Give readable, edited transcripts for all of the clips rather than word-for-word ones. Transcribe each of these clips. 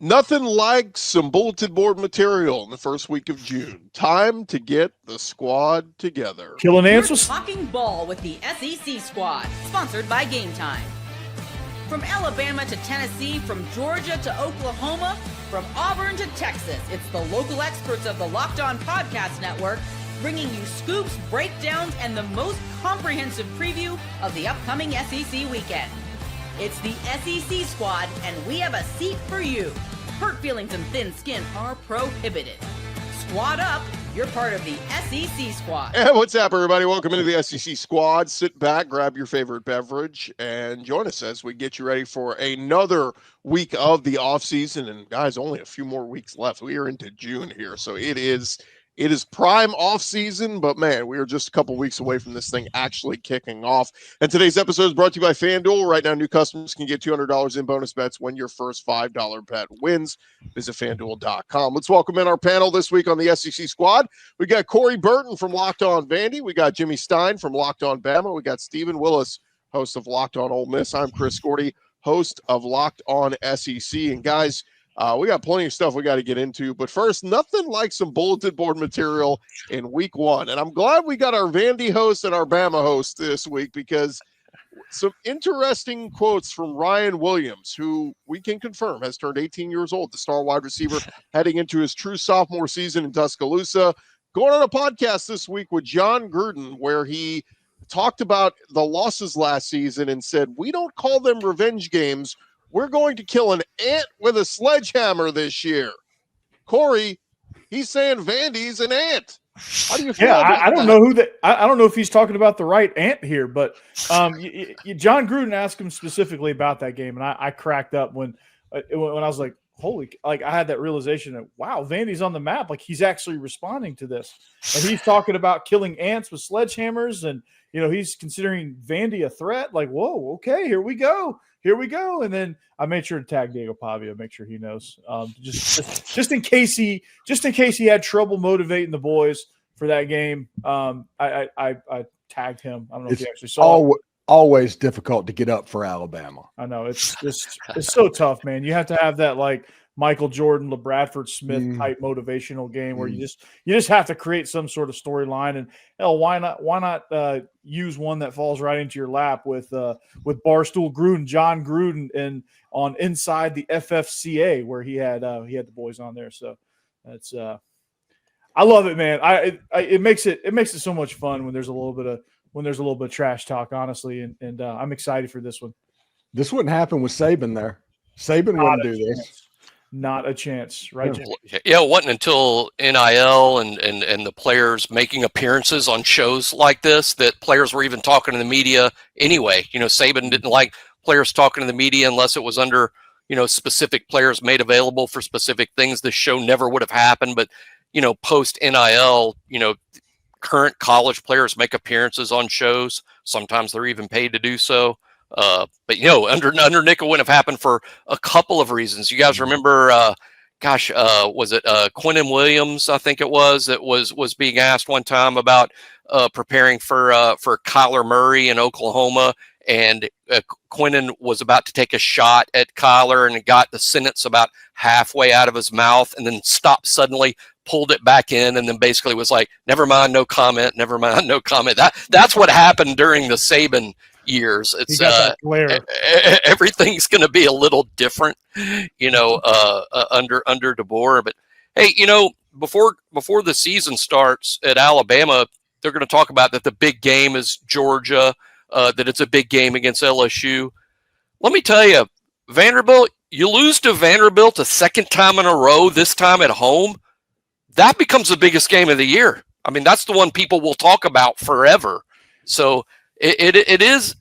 Nothing like some bulletin board material in the first week of June. Time to get the squad together. Killing You're answers. talking ball with the SEC Squad, sponsored by Game Time. From Alabama to Tennessee, from Georgia to Oklahoma, from Auburn to Texas, it's the local experts of the Locked On Podcast Network bringing you scoops, breakdowns, and the most comprehensive preview of the upcoming SEC weekend. It's the SEC Squad, and we have a seat for you. Hurt feelings and thin skin are prohibited. Squad up, you're part of the SEC Squad. And what's up, everybody? Welcome into the SEC Squad. Sit back, grab your favorite beverage, and join us as we get you ready for another week of the offseason. And guys, only a few more weeks left. We are into June here, so it is prime off season, but man, we are just a couple weeks away from this thing actually kicking off. And today's episode is brought to you by FanDuel. Right now, new customers can get $200 in bonus bets when your first $5 bet wins. Visit FanDuel.com. Let's welcome in our panel this week on the SEC Squad. We got Corey Burton from Locked On Vandy. We got Jimmy Stein from Locked On Bama. We got Stephen Willis, host of Locked On Ole Miss. I'm Chris Gordy, host of Locked On SEC. And guys, we got plenty of stuff we got to get into, but first, nothing like some bulletin board material in week one. And I'm glad we got our Vandy host and our Bama host this week, because some interesting quotes from Ryan Williams, who we can confirm has turned 18 years old, the star wide receiver heading into his true sophomore season in Tuscaloosa, going on a podcast this week with John Gruden, where he talked about the losses last season and said, we don't call them revenge games. We're going to kill an ant with a sledgehammer this year. Corey, he's saying Vandy's an ant. How do you feel about I don't that? know who I don't know if he's talking about the right ant here, but John Gruden asked him specifically about that game, and I cracked up when I was like, I had that realization that, wow, Vandy's on the map. Like, he's actually responding to this. And he's talking about killing ants with sledgehammers, and, he's considering Vandy a threat. Like, whoa, okay, here we go. And then I made sure to tag Diego Pavia, make sure he knows, just in case he had trouble motivating the boys for that game. I tagged him. I don't know if he actually saw it. Always difficult to get up for Alabama. I know it's so tough, man. You have to have that like Michael Jordan, LeBradford Smith type motivational game where you just have to create some sort of storyline. And hell, why not use one that falls right into your lap with Barstool Gruden, John Gruden, and on Inside the FFCA, where he had the boys on there. So that's I love it, man. It makes it so much fun when there's a little bit of trash talk, honestly, and I'm excited for this one. This wouldn't happen with Saban there. Saban wouldn't do this. Not a chance, right? Yeah, it wasn't until NIL and the players making appearances on shows like this that players were even talking to the media anyway. Saban didn't like players talking to the media unless it was under, specific players made available for specific things. This show never would have happened. But, post NIL, current college players make appearances on shows. Sometimes they're even paid to do so. But under Nick, it wouldn't have happened for a couple of reasons. You guys remember, was it Quinnen Williams? I think it was that was being asked one time about preparing for Kyler Murray in Oklahoma, and Quinnen was about to take a shot at Kyler and got the sentence about halfway out of his mouth, and then stopped suddenly, pulled it back in, and then basically was like, "Never mind, no comment. Never mind, no comment." That's what happened during the Saban years. It's everything's going to be a little different, under DeBoer. But hey, before the season starts at Alabama, they're going to talk about that the big game is Georgia, that it's a big game against LSU. Let me tell you, Vanderbilt, you lose to Vanderbilt a second time in a row, this time at home, that becomes the biggest game of the year. I mean, that's the one people will talk about forever. So it is.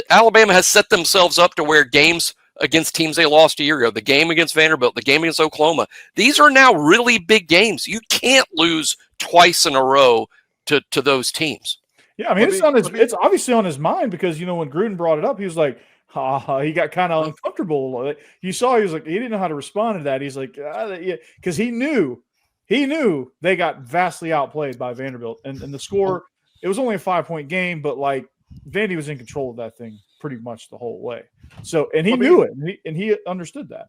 Alabama has set themselves up to where games against teams they lost a year ago, the game against Vanderbilt, the game against Oklahoma, these are now really big games. You can't lose twice in a row to those teams. Yeah, I mean, it's obviously on his mind, because when Gruden brought it up, he was like, he got kind of uncomfortable. You saw he was like, he didn't know how to respond to that. He's like, because he knew they got vastly outplayed by Vanderbilt, and the score, it was only a 5-point game, but like Vandy was in control of that thing pretty much the whole way. So, and he knew it, and he understood that.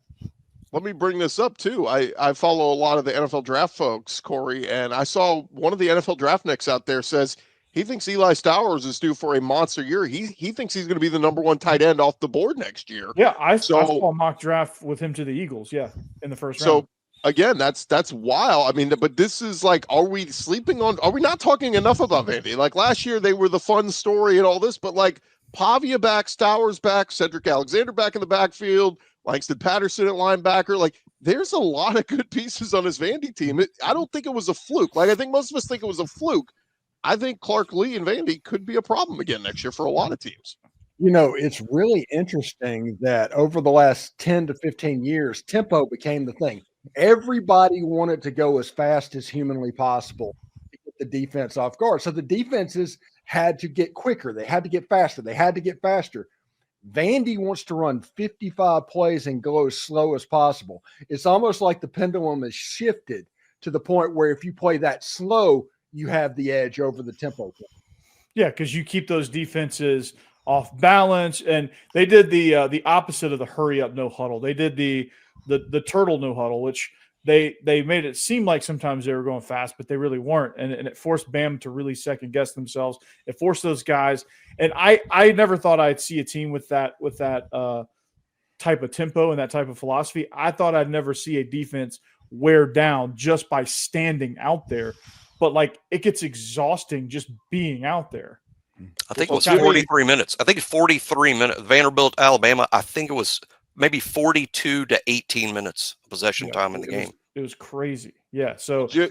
let me bring this up too. I follow a lot of the NFL draft folks, Corey, and I saw one of the NFL draft nicks out there says he thinks Eli Stowers is due for a monster year. He thinks he's going to be the #1 tight end off the board next year. Yeah, I saw a mock draft with him to the Eagles. Yeah, in the first round. So again, that's wild. I mean, but this is like, are we not talking enough about Vandy? Like last year, they were the fun story and all this, but like Pavia back, Stowers back, Cedric Alexander back in the backfield, Langston Patterson at linebacker. Like there's a lot of good pieces on this Vandy team. I don't think it was a fluke. Like I think most of us think it was a fluke. I think Clark Lee and Vandy could be a problem again next year for a lot of teams. You know, it's really interesting that over the last 10 to 15 years, tempo became the thing. Everybody wanted to go as fast as humanly possible to get the defense off guard. So the defenses had to get quicker. They had to get faster. Vandy wants to run 55 plays and go as slow as possible. It's almost like the pendulum has shifted to the point where if you play that slow, you have the edge over the tempo. Yeah, because you keep those defenses off balance, and they did the opposite of the hurry up no huddle. They did the turtle no huddle, which they made it seem like sometimes they were going fast, but they really weren't, and it forced Bam to really second guess themselves. It forced those guys, and I never thought I'd see a team with that type of tempo and that type of philosophy. I thought I'd never see a defense wear down just by standing out there. But like it gets exhausting just being out there. I think it was 43 minutes. I think 43 minutes. Vanderbilt, Alabama. I think it was maybe 42 to 18 minutes possession time in the game. It was crazy. Yeah. So go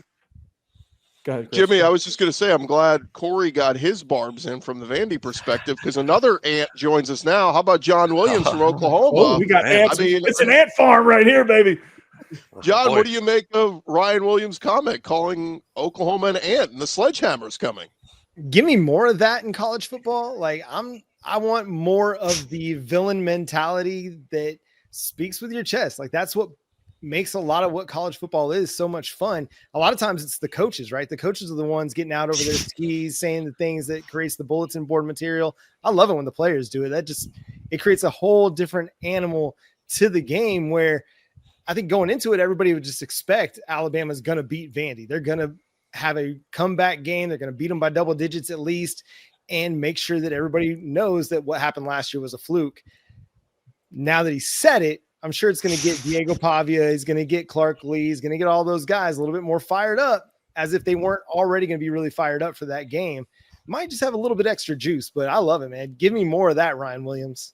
ahead, Chris. Jimmy, I was just going to say, I'm glad Corey got his barbs in from the Vandy perspective because another ant joins us now. How about John Williams from Oklahoma? Oh, we got ants. I mean, it's an ant farm right here, baby. John, what do you make of Ryan Williams' comment calling Oklahoma an ant and the sledgehammer's coming? Give me more of that in college football. Like I want more of the villain mentality that speaks with your chest. Like that's what makes a lot of what college football is so much fun. A lot of times it's the coaches, right? The coaches are the ones getting out over their skis, saying the things that creates the bulletin board material. I love it when the players do it. It creates a whole different animal to the game where I think going into it, everybody would just expect Alabama's going to beat Vandy. They're going to have a comeback game. They're going to beat them by double digits at least and make sure that everybody knows that what happened last year was a fluke. Now that he said it, I'm sure it's going to get Diego Pavia. He's going to get Clark Lee. He's going to get all those guys a little bit more fired up as if they weren't already going to be really fired up for that game. Might just have a little bit extra juice, but I love it, man. Give me more of that, Ryan Williams.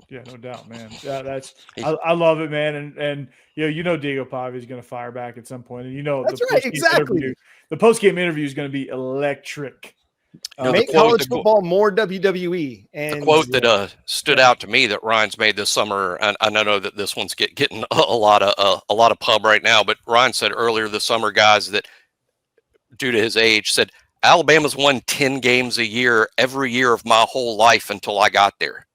Yeah, no doubt, man. Yeah, I love it, man. And Diego Pavia is going to fire back at some point, and that's right, exactly. The post-game interview is going to be electric. Make college football more WWE. And the quote that stood out to me that Ryan's made this summer, and I know that this one's getting a lot of pub right now, but Ryan said earlier this summer, guys, that due to his age, said Alabama's won 10 games a year every year of my whole life until I got there.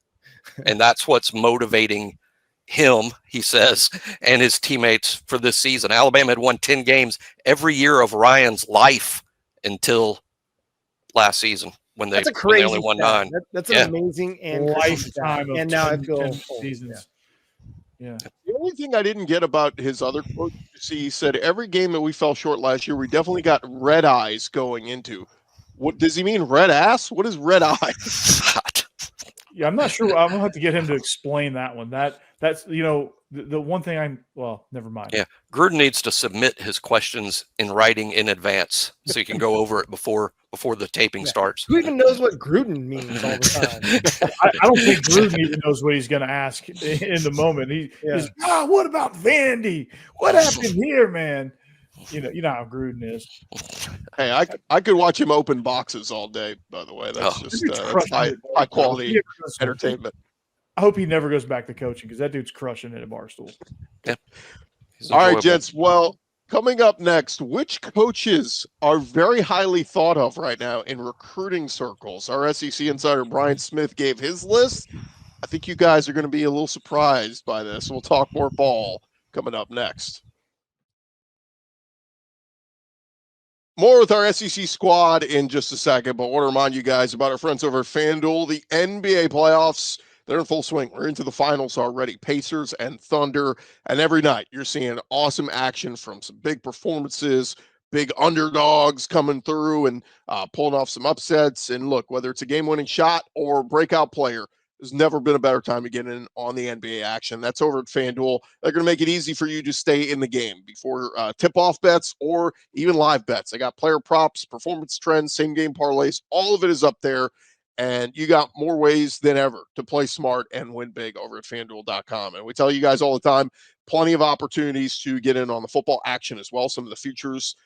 And that's what's motivating him, he says, and his teammates for this season. Alabama had won 10 games every year of Ryan's life until last season when they only won 9. That's an amazing and lifetime. And now I feel seasons. Yeah. The only thing I didn't get about his other quote, he said every game that we fell short last year, we definitely got red eyes going into. What does he mean? Red ass? What is red eyes? Yeah, I'm not sure. I'm gonna have to get him to explain that one. That's the one thing never mind. Yeah, Gruden needs to submit his questions in writing in advance so you can go over it before the taping starts. Who even knows what Gruden means all the time? I don't think Gruden even knows what he's going to ask in the moment. He's what about Vandy? What happened here, man? You know how Gruden is. Hey, I could watch him open boxes all day. By the way, that's that's high quality entertainment. I hope he never goes back to coaching because that dude's crushing it at Barstool. Yeah. All right, gents. Well, coming up next, which coaches are very highly thought of right now in recruiting circles? Our SEC insider Brian Smith gave his list. I think you guys are going to be a little surprised by this. We'll talk more ball coming up next. More with our SEC squad in just a second, but I want to remind you guys about our friends over at FanDuel. The NBA playoffs, they're in full swing. We're into the finals already. Pacers and Thunder. And every night you're seeing awesome action from some big performances, big underdogs coming through and pulling off some upsets. And look, whether it's a game-winning shot or breakout player, there's never been a better time to get in on the NBA action. That's over at FanDuel. They're going to make it easy for you to stay in the game before tip-off bets or even live bets. They got player props, performance trends, same-game parlays. All of it is up there, and you got more ways than ever to play smart and win big over at FanDuel.com. And we tell you guys all the time, plenty of opportunities to get in on the football action as well. Some of the futures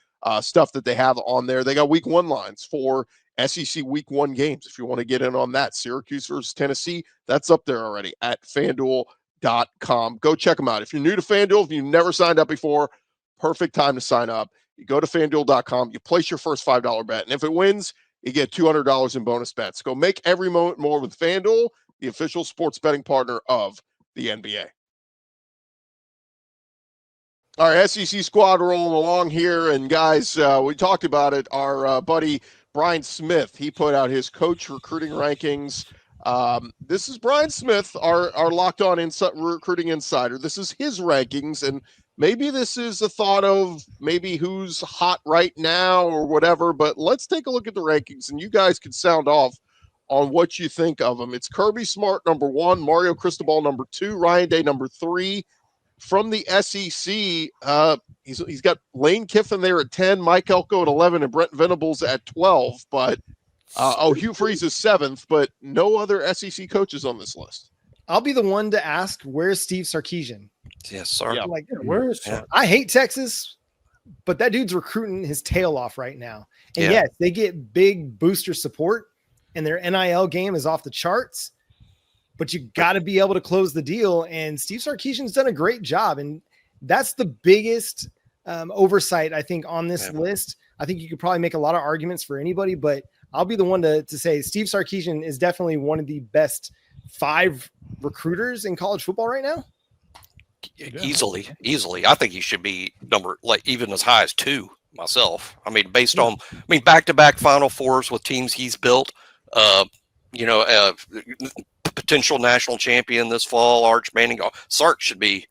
stuff that they have on there. They got week 1 lines for SEC week 1 games. If you want to get in on that, Syracuse versus Tennessee, that's up there already at FanDuel.com. Go check them out. If you're new to FanDuel, if you've never signed up before, perfect time to sign up. You go to FanDuel.com, you place your first $5 bet, and if it wins, you get $200 in bonus bets. Go make every moment more with FanDuel, the official sports betting partner of the NBA. All right, SEC squad rolling along here. And guys, we talked about it. Our buddy Brian Smith, he put out his coach recruiting rankings. This is Brian Smith, our locked on recruiting insider. This is his rankings. And maybe this is a thought of maybe who's hot right now or whatever. But let's take a look at the rankings, and you guys can sound off on what you think of them. It's Kirby Smart, number 1, Mario Cristobal, number 2, Ryan Day, number 3. From the SEC, he's got Lane Kiffin there at 10, Mike Elko at 11, and Brent Venables at 12. But Hugh Freeze is 7th, but no other SEC coaches on this list. I'll be the one to ask, where's Steve Sarkisian? Yes, sir. Yeah. Like, Where is I hate Texas, but that dude's recruiting his tail off right now. And yes, they get big booster support, and their NIL game is off the charts. But you got to be able to close the deal. And Steve Sarkisian's done a great job. And that's the biggest oversight, I think, on this list. I think you could probably make a lot of arguments for anybody, but I'll be the one to say Steve Sarkisian is definitely one of the best 5 recruiters in college football right now. Easily. I think he should be even as high as 2 myself. I mean, based on, back-to-back Final Fours with teams he's built, potential national champion this fall, Arch Manning. Sark should be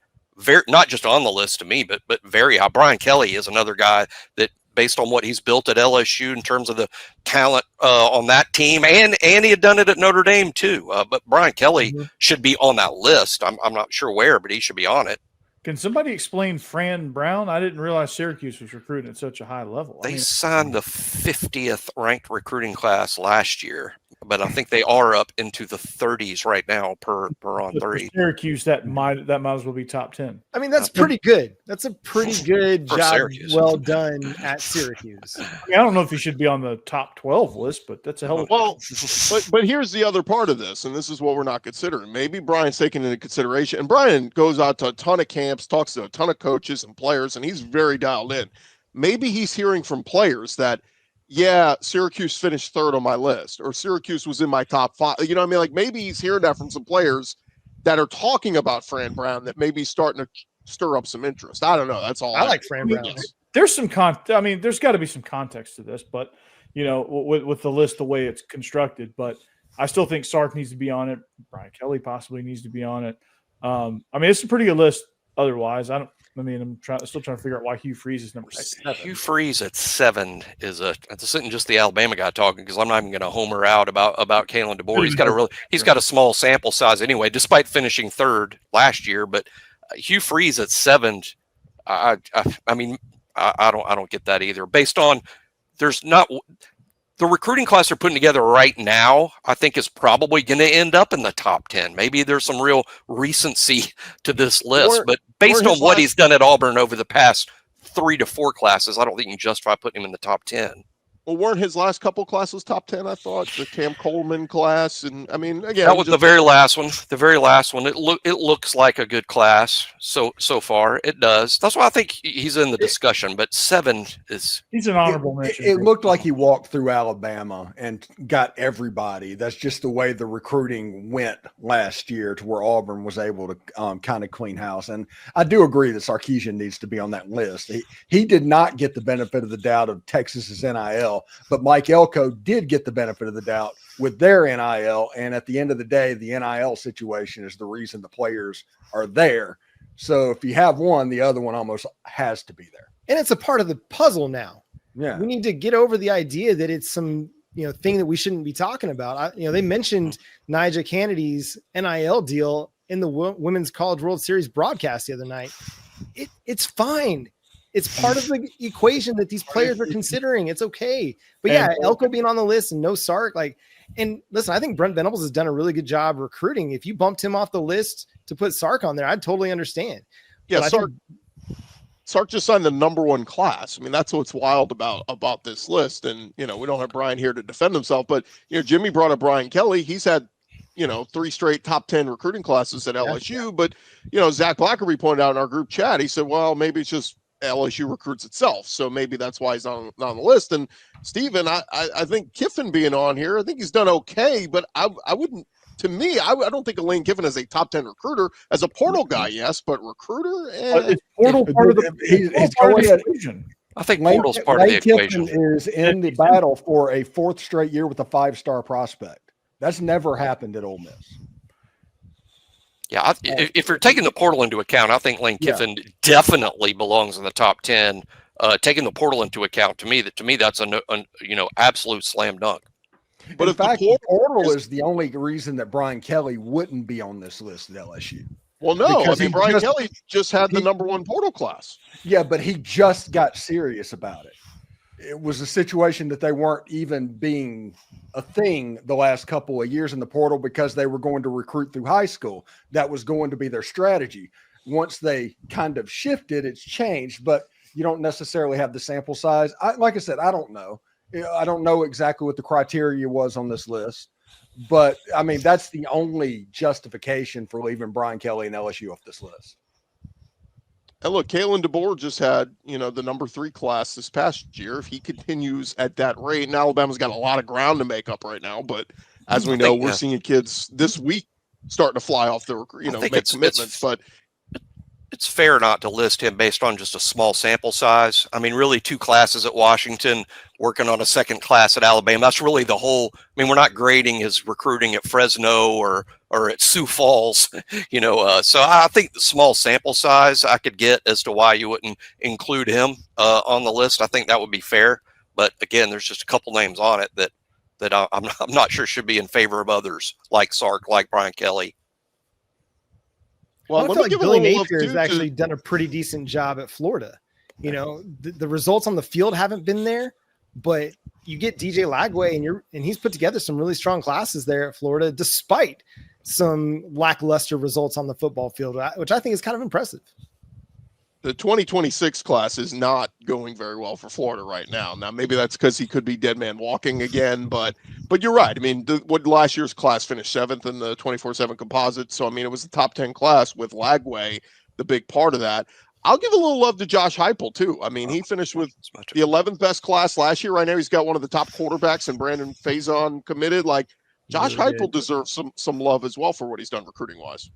not just on the list to me, but very high. Brian Kelly is another guy that, based on what he's built at LSU in terms of the talent on that team, and he had done it at Notre Dame too. But Brian Kelly should be on that list. I'm not sure where, but he should be on it. Can somebody explain Fran Brown? I didn't realize Syracuse was recruiting at such a high level. They signed the 50th ranked recruiting class last year, but I think they are up into the 30s right now per on 30. Syracuse, that might as well be top 10. I mean, that's pretty good. That's a pretty good job. Syracuse. Well done at Syracuse. I don't know if he should be on the top 12 list, but that's a hell of a but here's the other part of this, and this is what we're not considering. Maybe Brian's taking into consideration, and Brian goes out to a ton of camps, talks to a ton of coaches and players, and he's very dialed in. Maybe he's hearing from players that, yeah, Syracuse finished 3rd on my list, or Syracuse was in my top 5. You know what I mean? Like, maybe he's hearing that from some players that are talking about Fran Brown that may be starting to stir up some interest. I don't know. That's all. I like Fran Brown. There's some there's got to be some context to this, but with the list the way it's constructed. But I still think Sark needs to be on it. Brian Kelly possibly needs to be on it. It's a pretty good list. Otherwise, I'm still trying to figure out why Hugh Freeze is number 7. Hugh Freeze at 7 this isn't just the Alabama guy talking, because I'm not even going to homer out about Kalen DeBoer. He's got a small sample size anyway, despite finishing 3rd last year. But Hugh Freeze at 7, I don't get that either. Based on the recruiting class they're putting together right now, I think is probably going to end up in the top 10. Maybe there's some real recency to this list, but based on what he's done at Auburn over the past 3 to 4 classes, I don't think you can justify putting him in the top 10. Well, weren't his last couple classes top 10? I thought the Cam Coleman class, and again, that was the very last one. The very last one. It looks like a good class so far. It does. That's why I think he's in the discussion. But 7 is he's an honorable mention. It looked like he walked through Alabama and got everybody. That's just the way the recruiting went last year, to where Auburn was able to kind of clean house. And I do agree that Sarkisian needs to be on that list. He did not get the benefit of the doubt of Texas's NIL. NIL, but Mike Elko did get the benefit of the doubt with their NIL. And at the end of the day, the NIL situation is the reason the players are there. So if you have one, the other one almost has to be there. And it's a part of the puzzle now. Yeah. We need to get over the idea that it's some, thing that we shouldn't be talking about. They mentioned Nyjah Kennedy's NIL deal in the Women's College World Series broadcast the other night. It's fine. It's part of the equation that these players are considering. It's okay. But yeah, Elko being on the list and no Sark, and listen, I think Brent Venables has done a really good job recruiting. If you bumped him off the list to put Sark on there, I'd totally understand. Yeah, Sark just signed the number 1 class. I mean, that's what's wild about this list. And, we don't have Brian here to defend himself, but, Jimmy brought up Brian Kelly. He's had, 3 straight top 10 recruiting classes at LSU. But, Zach Blackerby pointed out in our group chat, he said, well, maybe it's just LSU recruits itself. So maybe that's why he's not on the list. And Stephen, I think Kiffin being on here, I think he's done okay, but I wouldn't. To me, I don't think Lane Kiffin is a top 10 recruiter. As a portal guy, yes, but recruiter, it's portal part of the equation. I think portal's part of the equation. Kiffin is in the battle for a 4th straight year with a 5-star prospect. That's never happened at Ole Miss. Yeah, if you're taking the portal into account, I think Lane Kiffin definitely belongs in the top 10. Taking the portal into account, to me, that's an absolute slam dunk. But in fact, the portal is the only reason that Brian Kelly wouldn't be on this list at LSU. Well, no, Brian Kelly just had the number 1 portal class. Yeah, but he just got serious about it. It was a situation that they weren't even being a thing the last couple of years in the portal because they were going to recruit through high school. That was going to be their strategy. Once they kind of shifted, it's changed, but you don't necessarily have the sample size. Like I said, I don't know. I don't know exactly what the criteria was on this list, but I mean, that's the only justification for leaving Brian Kelly and LSU off this list. And look, Kalen DeBoer just had, the number 3 class this past year. If he continues at that rate, and Alabama's got a lot of ground to make up right now, but as we know, we're seeing kids this week starting to fly off the, make commitments, but it's fair not to list him based on just a small sample size. I mean, really 2 classes at Washington, working on a 2nd class at Alabama. That's really the whole. I mean, we're not grading his recruiting at Fresno or at Sioux Falls, So I think the small sample size I could get as to why you wouldn't include him on the list. I think that would be fair. But again, there's just a couple names on it that I'm not sure should be in favor of others, like Sark, like Brian Kelly. Well, I feel like Billy Napier has actually done a pretty decent job at Florida. The results on the field haven't been there, but you get DJ Lagway and he's put together some really strong classes there at Florida, despite some lackluster results on the football field, which I think is kind of impressive. The 2026 class is not going very well for Florida right now. Now, maybe that's because he could be dead man walking again, but you're right. I mean, what last year's class finished 7th in the 24/7 composite. So, I mean, it was the top 10 class with Lagway, the big part of that. I'll give a little love to Josh Heupel too. I mean, he finished with the 11th best class last year. Right now, he's got one of the top quarterbacks and Brandon Faison committed. Like, Josh Heupel deserves some love as well for what he's done recruiting wise.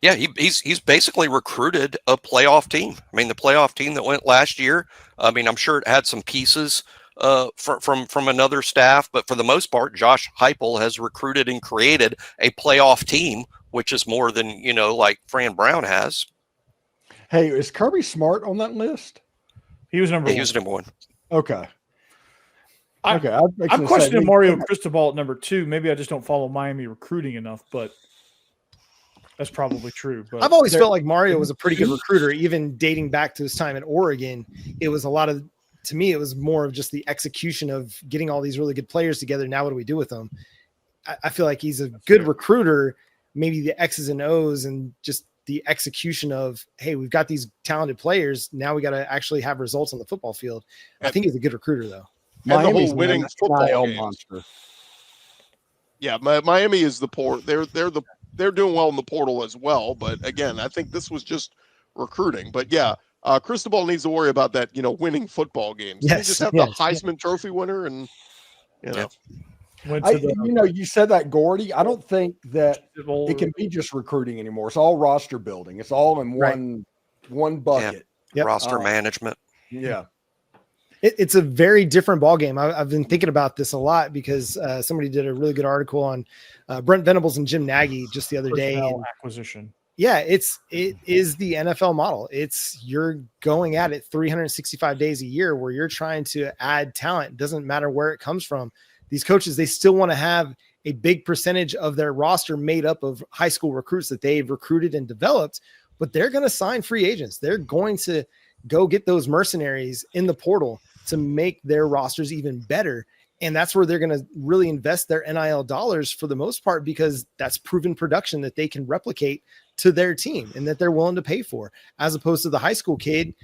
Yeah, he's basically recruited a playoff team. I mean, the playoff team that went last year, I mean, I'm sure it had some pieces from another staff, but for the most part, Josh Heupel has recruited and created a playoff team, which is more than, like Fran Brown has. Hey, is Kirby Smart on that list? He was number 1. He was number 1. Okay. I'm questioning Mario Cristobal at number 2. Maybe I just don't follow Miami recruiting enough, but that's probably true. But I've always felt like Mario was a pretty good recruiter, even dating back to his time at Oregon. It was to me, it was more of just the execution of getting all these really good players together. Now, what do we do with them? I feel like he's a good recruiter, maybe the X's and O's and just the execution of, hey, we've got these talented players. Now we got to actually have results on the football field. I think he's a good recruiter, though. Miami's the whole winning football monster. Yeah, Miami is the port. They're doing well in the portal as well. But again, I think this was just recruiting. But yeah, Cristobal needs to worry about that, winning football games. Yes, just have the Heisman Trophy winner and, you said that, Gordy. I don't think that it can be just recruiting anymore. It's all roster building. It's all in one bucket. Roster management. Yeah. It's a very different ballgame. I've been thinking about this a lot because somebody did a really good article on Brent Venables and Jim Nagy just the other day. And, acquisition. yeah, it is the NFL model. You're going at it 365 days a year where you're trying to add talent. It doesn't matter where it comes from. These coaches, they still want to have a big percentage of their roster made up of high school recruits that they've recruited and developed, but they're going to sign free agents. They're going to go get those mercenaries in the portal to make their rosters even better. And that's where they're going to really invest their NIL dollars for the most part, because that's proven production that they can replicate to their team and that they're willing to pay for, as opposed to the high school kid.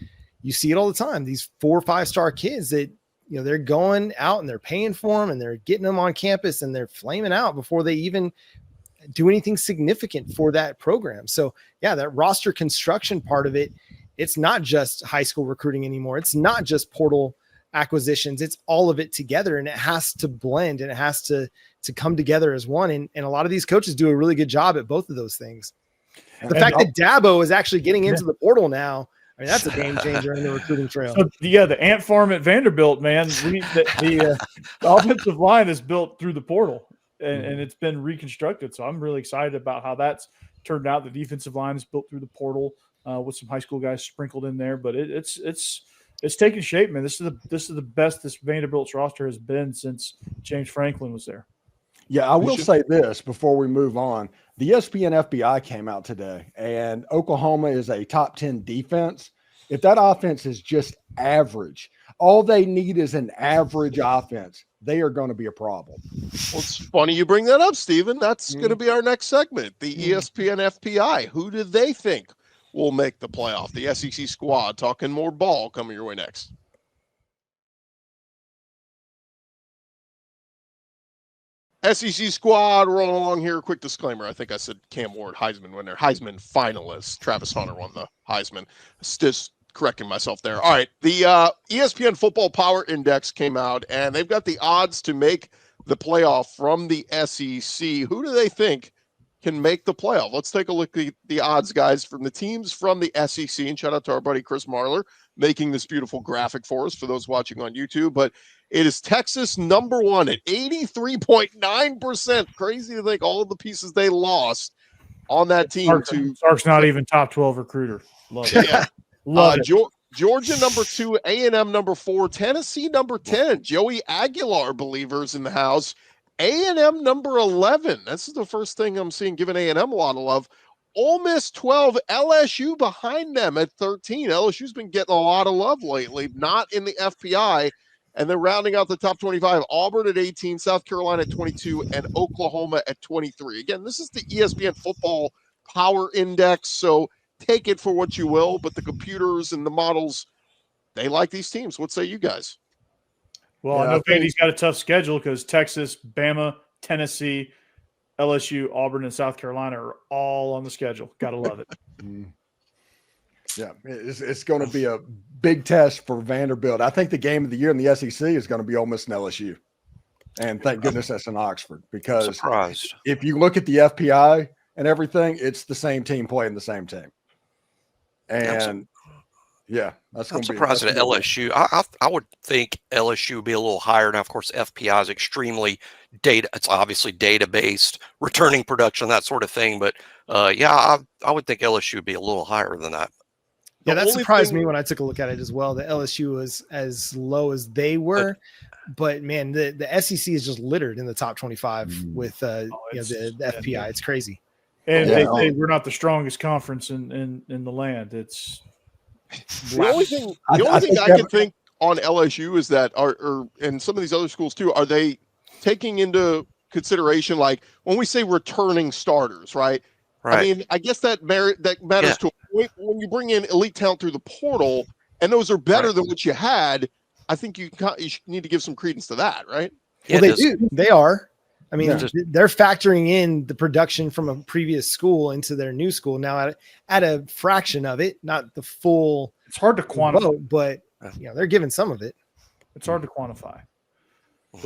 You see it all the time. These 4 or 5 star kids that, they're going out and they're paying for them and they're getting them on campus and they're flaming out before they even do anything significant for that program. So yeah, that roster construction part of it, it's not just high school recruiting anymore. It's not just portal acquisitions. It's all of it together, and it has to blend and it has to come together as one. And a lot of these coaches do a really good job at both of those things. The fact that Dabo is actually getting into the portal now, I mean, that's a game changer in the recruiting trail. So, the ant farm at Vanderbilt, man, the offensive line is built through the portal, and it's been reconstructed. So I'm really excited about how that's turned out. The defensive line is built through the portal with some high school guys sprinkled in there, but it's taking shape, man. This is the best this Vanderbilt's roster has been since James Franklin was there. Yeah, I will say this before we move on. The ESPN FPI came out today, and Oklahoma is a top 10 defense. If that offense is just average, all they need is an average offense, they are going to be a problem. Well, it's funny you bring that up, Stephen. That's going to be our next segment, the ESPN FPI. Who do they think will make the playoff? The SEC squad, talking more ball, coming your way next. SEC squad rolling along here. Quick disclaimer. I think I said Cam Ward, Heisman winner, Heisman finalist. Travis Hunter won the Heisman. Just correcting myself there. All right. The ESPN Football Power Index came out, and they've got the odds to make the playoff from the SEC. Who do they think can make the playoff? Let's take a look at the odds, guys, from the teams from the SEC. And shout out to our buddy Chris Marler making this beautiful graphic for us for those watching on YouTube. But it is Texas number 1 at 83.9%. Crazy to think all of the pieces they lost on that team. Sark's not even top 12 recruiter. Love it. Yeah. Love it. Georgia number 2, A&M number 4, Tennessee number 10. Joey Aguilar believers in the house. A&M number 11. This is the first thing I'm seeing giving A&M a lot of love. Ole Miss 12, LSU behind them at 13. LSU's been getting a lot of love lately, not in the FPI. And then rounding out the top 25, Auburn at 18, South Carolina at 22, and Oklahoma at 23. Again, this is the ESPN Football Power Index, so take it for what you will, but the computers and the models, they like these teams. What say you guys? Well, I know Vandy's got a tough schedule because Texas, Bama, Tennessee, LSU, Auburn, and South Carolina are all on the schedule. Gotta love it. Yeah, it's going to be a big test for Vanderbilt. I think the game of the year in the SEC is going to be Ole Miss and LSU. And thank goodness that's in Oxford, because if you look at the FPI and everything, it's the same team playing the same team. And yeah, that's going to be. I'm surprised at LSU. I would think LSU would be a little higher. Now, of course, FPI is extremely data. It's obviously data based, returning production, that sort of thing. But I would think LSU would be a little higher than that. Yeah, that surprised me when I took a look at it as well. The LSU was as low as they were, but man, the SEC is just littered in the top 25 with the FPI. It's crazy. And they say we're not the strongest conference in the land. It's the only thing I can think on LSU is that, or and some of these other schools too, are they taking into consideration, like when we say returning starters, right? I mean, I guess that matters to a point. When you bring in elite talent through the portal, and those are better than what you had, I think you need to give some credence to that, right? Well, they do. They are. I mean, they're factoring in the production from a previous school into their new school now at a fraction of it, not the full. It's hard to quantify, but they're giving some of it. It's hard to quantify.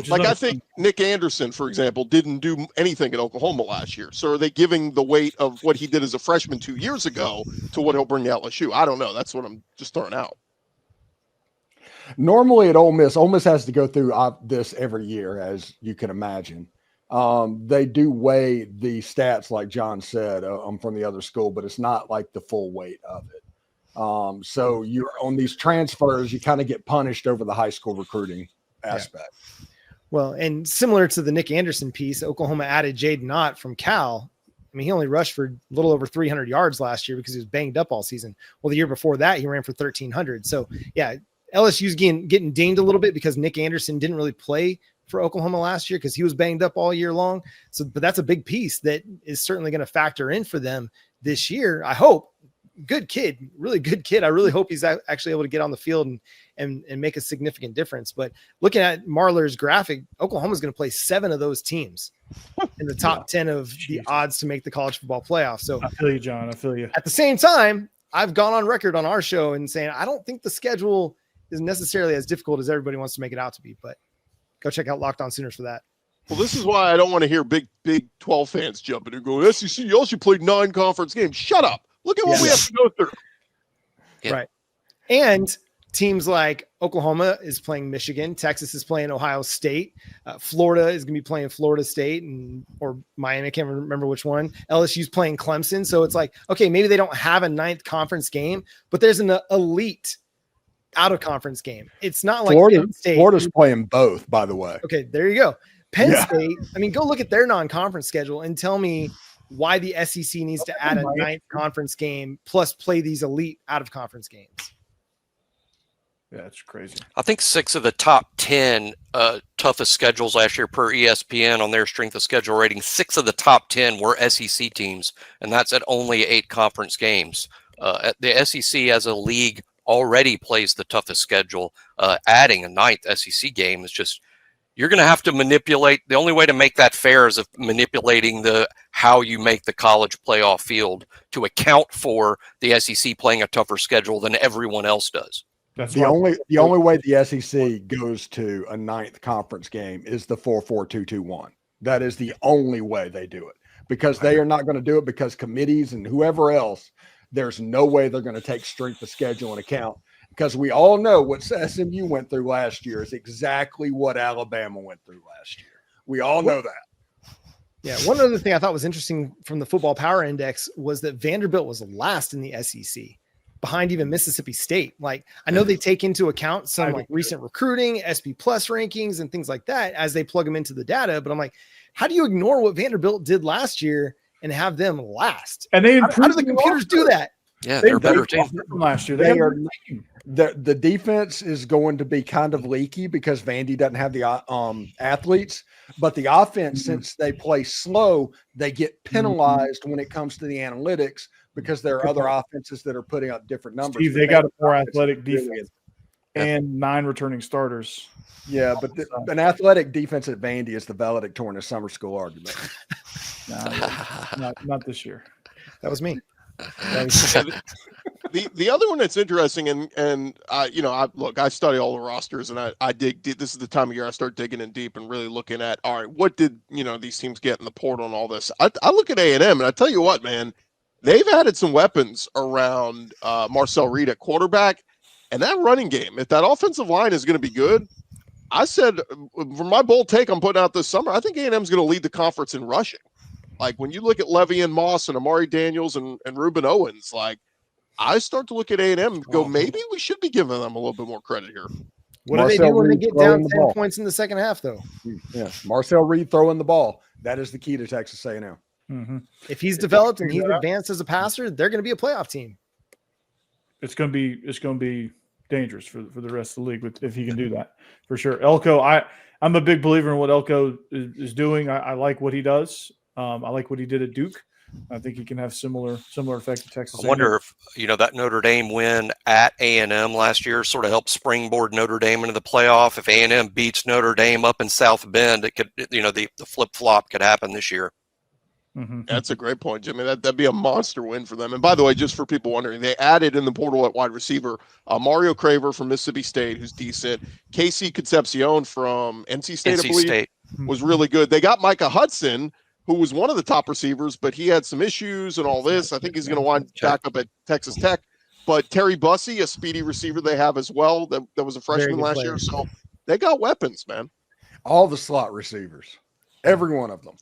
Like I think Nick Anderson, for example, didn't do anything at Oklahoma last year. So are they giving the weight of what he did as a freshman 2 years ago to what he'll bring to LSU? I don't know. That's what I'm just throwing out. Normally at Ole Miss has to go through this every year, as you can imagine. They do weigh the stats, like John said. I'm from the other school, but it's not like the full weight of it. So you're on these transfers, you kind of get punished over the high school recruiting aspect. Yeah. Well, and similar to the Nick Anderson piece, Oklahoma added Jaden Ott from Cal. I mean, he only rushed for a little over 300 yards last year because he was banged up all season. Well, the year before that, he ran for 1,300. So, yeah, LSU's getting dinged a little bit because Nick Anderson didn't really play for Oklahoma last year because he was banged up all year long. So, but that's a big piece that is certainly going to factor in for them this year. I hope. Good kid, really good kid. I really hope he's actually able to get on the field and make a significant difference. But looking at Marler's graphic, Oklahoma's going to play 7 of those teams in the top 10 of the odds to make the college football playoff. So I feel you, John. I feel you. At the same time, I've gone on record on our show and saying I don't think the schedule is necessarily as difficult as everybody wants to make it out to be. But go check out Locked On Sooners for that. Well, this is why I don't want to hear big 12 fans jumping and going, SEC, you also played 9 conference games. Shut up. Look at what we have to go through. Yeah. Right. And teams like Oklahoma is playing Michigan. Texas is playing Ohio State. Florida is going to be playing Florida State or Miami. I can't remember which one. LSU's playing Clemson. So it's like, okay, maybe they don't have a 9th conference game, but there's an elite out of conference game. It's not like Florida's playing both, by the way. Okay, there you go. Penn State, I mean, go look at their non-conference schedule and tell me why the SEC needs to add a 9th conference game plus play these elite out of conference games. Yeah, it's crazy. I think 6 of the top 10 toughest schedules last year per ESPN on their strength of schedule rating, 6 of the top 10 were SEC teams, and that's at only 8 conference games. The SEC as a league already plays the toughest schedule. Adding a 9th SEC game is just, you're going to have to manipulate. The only way to make that fair is manipulating how you make the college playoff field to account for the SEC playing a tougher schedule than everyone else does. That's the only way the SEC goes to a 9th conference game is the 4-4-2-2-1. That is the only way they do it, because they are not going to do it because committees and whoever else, there's no way they're going to take strength of schedule into account, because we all know what SMU went through last year is exactly what Alabama went through last year. We all know that. Yeah. One other thing I thought was interesting from the Football Power Index was that Vanderbilt was last in the SEC, behind even Mississippi State. Like, I know they take into account some like recent recruiting, SP Plus rankings, and things like that as they plug them into the data. But I'm like, how do you ignore what Vanderbilt did last year and have them last? And they how do the computers do that? Yeah, they're a better team from last year. The defense is going to be kind of leaky because Vandy doesn't have the athletes, but the offense, since they play slow, they get penalized when it comes to the analytics because there are other offenses that are putting up different numbers. Steve, they got a more athletic defense and 9 returning starters. Yeah, but an athletic defense at Vandy is the valedictorian of summer school argument. Not this year. That was me. The other one that's interesting, and I study all the rosters, and I dig. This is the time of year I start digging in deep and really looking at, all right, what did these teams get in the portal and all this. I look at A&M, and I tell you what, man, they've added some weapons around Marcel Reed at quarterback, and that running game. If that offensive line is going to be good, I said for my bold take I'm putting out this summer, I think A&M is going to lead the conference in rushing. Like, when you look at Levy and Moss and Amari Daniels and Ruben Owens, like, I start to look at A&M and go, maybe we should be giving them a little bit more credit here. What do they do when they get down 10 points in the second half, though? Yeah, Marcel Reed throwing the ball. That is the key to Texas A&M. Mm-hmm. If he's developed and he's advanced as a passer, they're going to be a playoff team. It's going to be dangerous for the rest of the league if he can do that, for sure. Elko, I'm a big believer in what Elko is doing. I like what he does. I like what he did at Duke. I think he can have similar effect to Texas. I wonder if that Notre Dame win at A&M last year sort of helped springboard Notre Dame into the playoff. If A&M beats Notre Dame up in South Bend, it could the flip flop could happen this year. Mm-hmm. That's a great point, Jimmy. That'd be a monster win for them. And by the way, just for people wondering, they added in the portal at wide receiver Mario Craver from Mississippi State, who's decent. Casey Concepcion from NC State, I believe, was really good. They got Micah Hudson, who was one of the top receivers, but he had some issues and all this. I think he's going to wind back up at Texas Tech. but Terry Bussey, a speedy receiver they have as well, that was a freshman last year. So they got weapons, man. All the slot receivers, every one of them.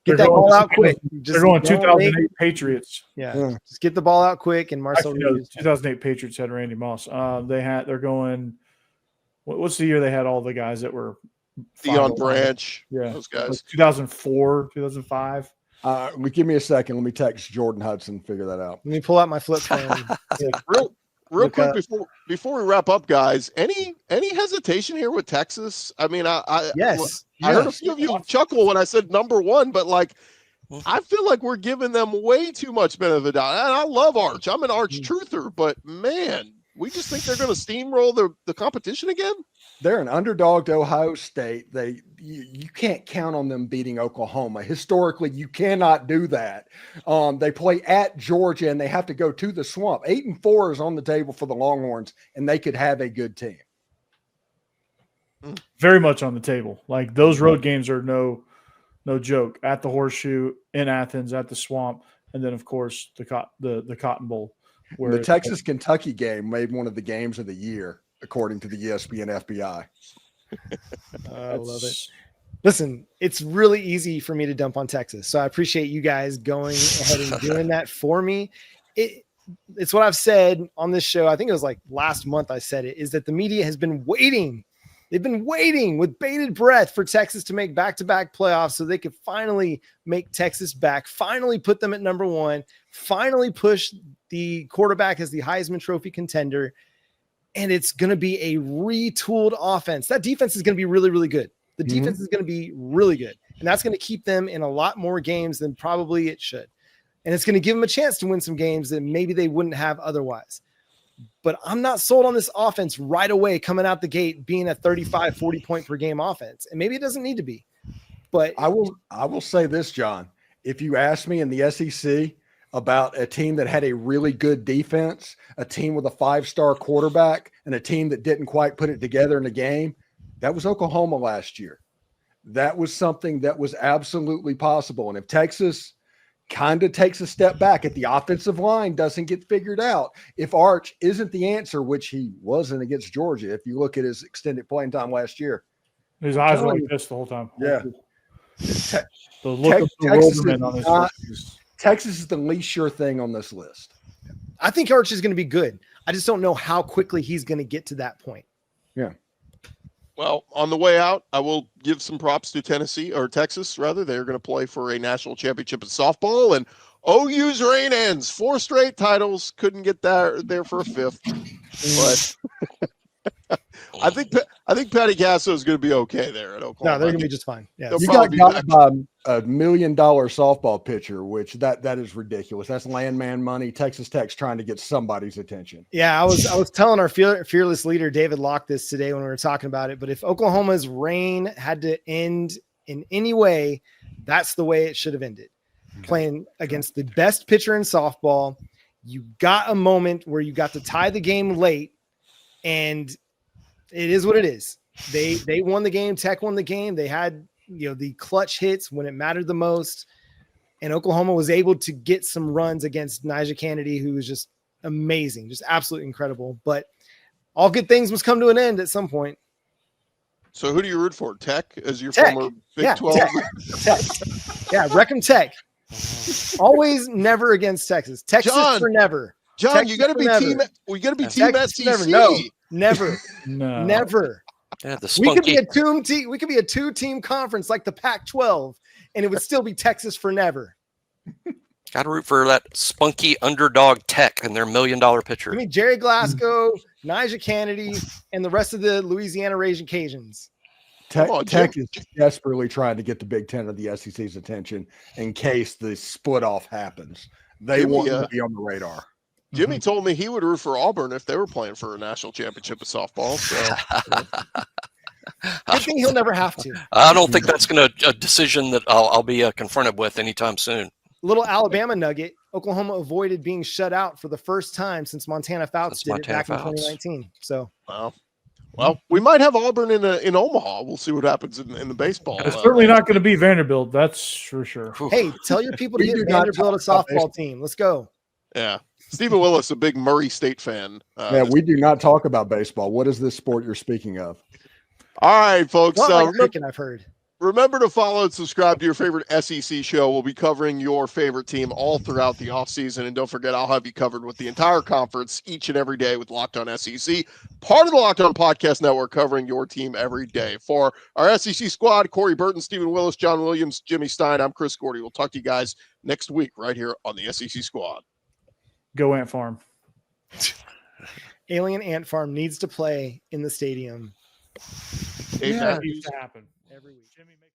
Get that ball out quick. They're going 2008 Patriots. Yeah, just get the ball out quick. And Marcel Actually, no, 2008 Patriots had Randy Moss. They're going. What's the year they had all the guys that were Deion Branch? Yeah, those guys. 2004, 2005. Give me a second. Let me text Jordan Hudson. Figure that out. Let me pull out my flip phone. Real quick before we wrap up, guys. Any hesitation here with Texas? I mean, I heard a few of you chuckle when I said number one, but like, I feel like we're giving them way too much benefit of the doubt. And I love Arch. I'm an Arch truther, but man, we just think they're going to steamroll the competition again. They're an underdog to Ohio State. You can't count on them beating Oklahoma. Historically, you cannot do that. They play at Georgia, and they have to go to the Swamp. 8-4 is on the table for the Longhorns, and they could have a good team. Very much on the table. Like, those road games are no joke. At the Horseshoe, in Athens, at the Swamp, and then of course the Cotton Bowl. Where the Texas-Kentucky game made one of the games of the year, according to the ESPN FPI. I love it. Listen, it's really easy for me to dump on Texas, so I appreciate you guys going ahead and doing that for me. It's what I've said on this show. I think it was like last month I said it, is that the media has been waiting. They've been waiting with bated breath for Texas to make back-to-back playoffs so they could finally make Texas back, finally put them at number one, finally push the quarterback as the Heisman Trophy contender. And it's going to be a retooled offense. That defense is going to be really, really good. The defense is going to be really good. And that's going to keep them in a lot more games than probably it should. And it's going to give them a chance to win some games that maybe they wouldn't have otherwise. But I'm not sold on this offense right away coming out the gate being a 35, 40 point per game offense. And maybe it doesn't need to be. But I will say this, John. If you ask me in the SEC about a team that had a really good defense, a team with a 5-star quarterback, and a team that didn't quite put it together in a game, that was Oklahoma last year. That was something that was absolutely possible. And if Texas kind of takes a step back, if the offensive line doesn't get figured out, if Arch isn't the answer, which he wasn't against Georgia, if you look at his extended playing time last year. His eyes were like this the whole time. Yeah. The look of bewilderment on his face. Texas is the least sure thing on this list. I think Arch is going to be good. I just don't know how quickly he's going to get to that point. Yeah. Well, on the way out, I will give some props to Texas, rather. They're going to play for a national championship in softball, and OU's reign ends. 4 straight titles. Couldn't get there for a 5th. But I think Patty Casso is going to be okay there at Oklahoma. No, they're going to be just fine. Yeah, you got by a $1 million softball pitcher, which that is ridiculous. That's landman money. Texas Tech's trying to get somebody's attention. Yeah, I was telling our fearless leader David Locke this today when we were talking about it. But if Oklahoma's reign had to end in any way, that's the way it should have ended. Playing against the best pitcher in softball, you got a moment where you got to tie the game late. And it is what it is. They won the game. Tech won the game. They had, the clutch hits when it mattered the most. And Oklahoma was able to get some runs against Nigel Kennedy, who was just amazing, just absolutely incredible. But all good things must come to an end at some point. So who do you root for? Tech as your Tech. former Big 12? Tech. Yeah, Wreckham Tech. Always never against Texas. Texas for never. John, Texas you got to be team. We got to be team SEC. Never. Never. Yeah, We could be a team. We could be a 2-team conference like the Pac-12, and it would still be Texas for never. Got to root for that spunky underdog Tech and their $1 million pitcher. I mean, Jerry Glasgow, Nigel Kennedy, and the rest of the Louisiana Raging Cajuns. Tech is desperately trying to get the Big Ten of the SEC's attention in case the split off happens. They want to be on the radar. Jimmy told me he would root for Auburn if they were playing for a national championship of softball. So good thing he'll never have to. I don't think that's a decision that I'll be confronted with anytime soon. Little Alabama nugget: Oklahoma avoided being shut out for the first time since Montana Fouts did it back in 2019. So, well, we might have Auburn in Omaha. We'll see what happens in the baseball. It's certainly not going to be Vanderbilt. That's for sure. Hey, tell your people to get Vanderbilt a softball team. Let's go. Yeah. Stephen Willis, a big Murray State fan. Yeah, we do not talk about baseball. What is this sport you're speaking of? All right, folks. Not like cricket, I've heard. Remember to follow and subscribe to your favorite SEC show. We'll be covering your favorite team all throughout the offseason. And don't forget, I'll have you covered with the entire conference each and every day with Locked On SEC, part of the Locked On Podcast Network, covering your team every day. For our SEC squad, Corey Burton, Stephen Willis, John Williams, Jimmy Stein, I'm Chris Gordy. We'll talk to you guys next week right here on the SEC squad. Go Ant Farm. Alien Ant Farm needs to play in the stadium. Dave Yeah, Matthews. needs to happen every week. Jimmy, make